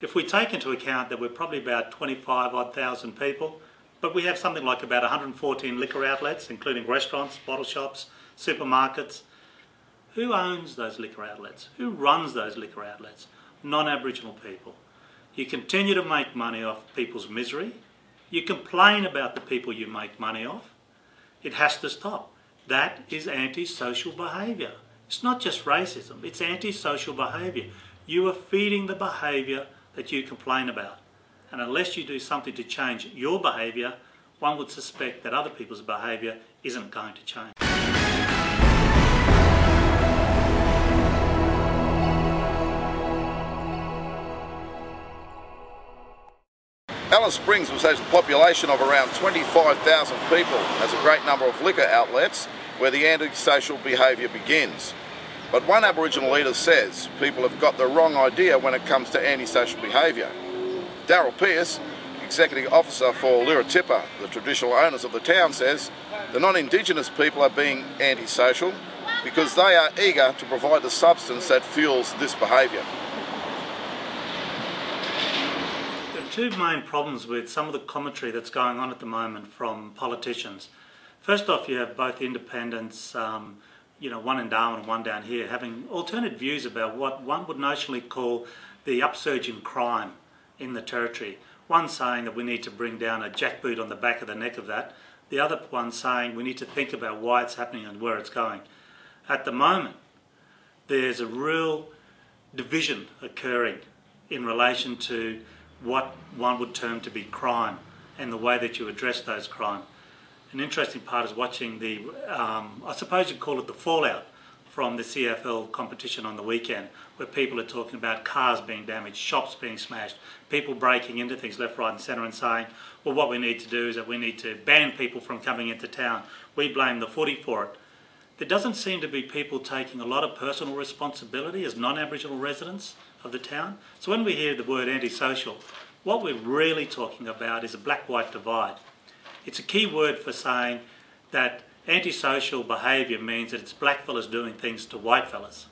If we take into account that we're probably about 25,000 people, but we have something like about 114 liquor outlets, including restaurants, bottle shops, supermarkets. Who owns those liquor outlets? Who runs those liquor outlets? Non-Aboriginal people. You continue to make money off people's misery. You complain about the people you make money off. It has to stop. That is antisocial behaviour. It's not just racism, it's antisocial behaviour. You are feeding the behaviour that you complain about. And unless you do something to change your behaviour, one would suspect that other people's behaviour isn't going to change. Alice Springs, which has a population of around 25,000 people, has a great number of liquor outlets where the antisocial behaviour begins. But one Aboriginal leader says people have got the wrong idea when it comes to antisocial behaviour. Daryl Pearce, Executive Officer for Lirratippa, the traditional owners of the town, says the non-Indigenous people are being antisocial because they are eager to provide the substance that fuels this behaviour. There are two main problems with some of the commentary that's going on at the moment from politicians. First off, you have both independents, one in Darwin and one down here, having alternate views about what one would notionally call the upsurge in crime in the territory. One saying that we need to bring down a jackboot on the back of the neck of that. The other one saying we need to think about why it's happening and where it's going. At the moment, there's a real division occurring in relation to what one would term to be crime and the way that you address those crime. An interesting part is watching the, I suppose you'd call it the fallout from the CFL competition on the weekend, where people are talking about cars being damaged, shops being smashed, people breaking into things left, right and centre and saying, well, what we need to do is that we need to ban people from coming into town. We blame the footy for it. There doesn't seem to be people taking a lot of personal responsibility as non-Aboriginal residents of the town. So when we hear the word antisocial, what we're really talking about is a black-white divide. It's a key word for saying that antisocial behaviour means that it's black fellas doing things to white fellas.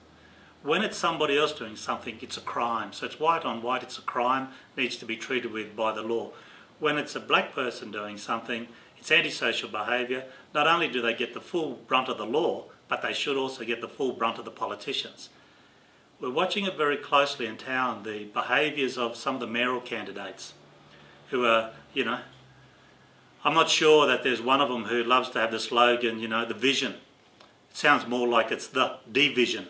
When it's somebody else doing something, it's a crime. So it's white on white, it's a crime, needs to be treated with by the law. When it's a black person doing something, it's antisocial behaviour. Not only do they get the full brunt of the law, but they should also get the full brunt of the politicians. We're watching it very closely in town, the behaviours of some of the mayoral candidates who are, I'm not sure that there's one of them who loves to have the slogan, the vision. It sounds more like it's the division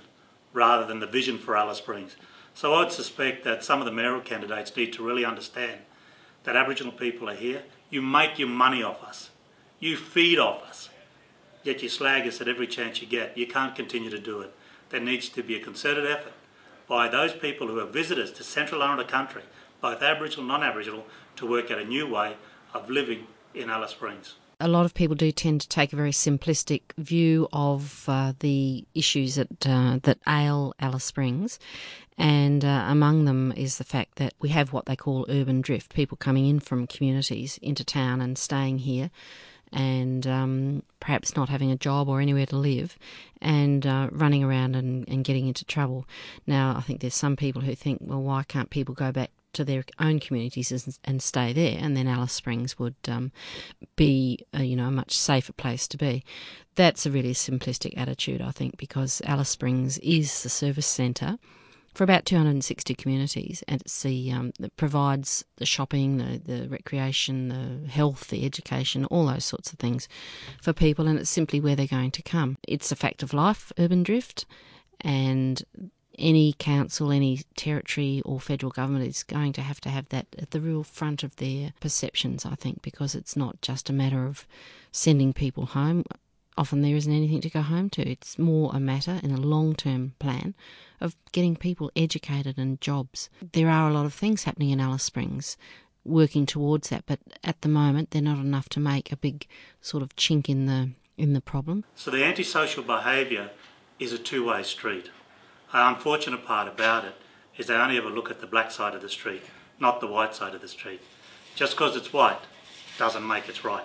rather than the vision for Alice Springs. So I would suspect that some of the mayoral candidates need to really understand that Aboriginal people are here. You make your money off us. You feed off us. Yet you slag us at every chance you get. You can't continue to do it. There needs to be a concerted effort by those people who are visitors to Central Islander country, both Aboriginal and non-Aboriginal, to work out a new way of living in Alice Springs. A lot of people do tend to take a very simplistic view of the issues that ail Alice Springs, and among them is the fact that we have what they call urban drift, people coming in from communities into town and staying here and perhaps not having a job or anywhere to live and running around and getting into trouble. Now, I think there's some people who think, well, why can't people go back to their own communities and stay there, and then Alice Springs would be a much safer place to be. That's a really simplistic attitude, I think, because Alice Springs is the service centre for about 260 communities, and it's that provides the shopping, the recreation, the health, the education, all those sorts of things for people, and it's simply where they're going to come. It's a fact of life, urban drift, and any council, any territory or federal government is going to have that at the real front of their perceptions, I think, because it's not just a matter of sending people home. Often there isn't anything to go home to. It's more a matter in a long-term plan of getting people educated and jobs. There are a lot of things happening in Alice Springs working towards that, but at the moment they're not enough to make a big sort of chink in the problem. So the antisocial behaviour is a two-way street. The unfortunate part about it is they only ever look at the black side of the street, not the white side of the street. Just because it's white doesn't make it right.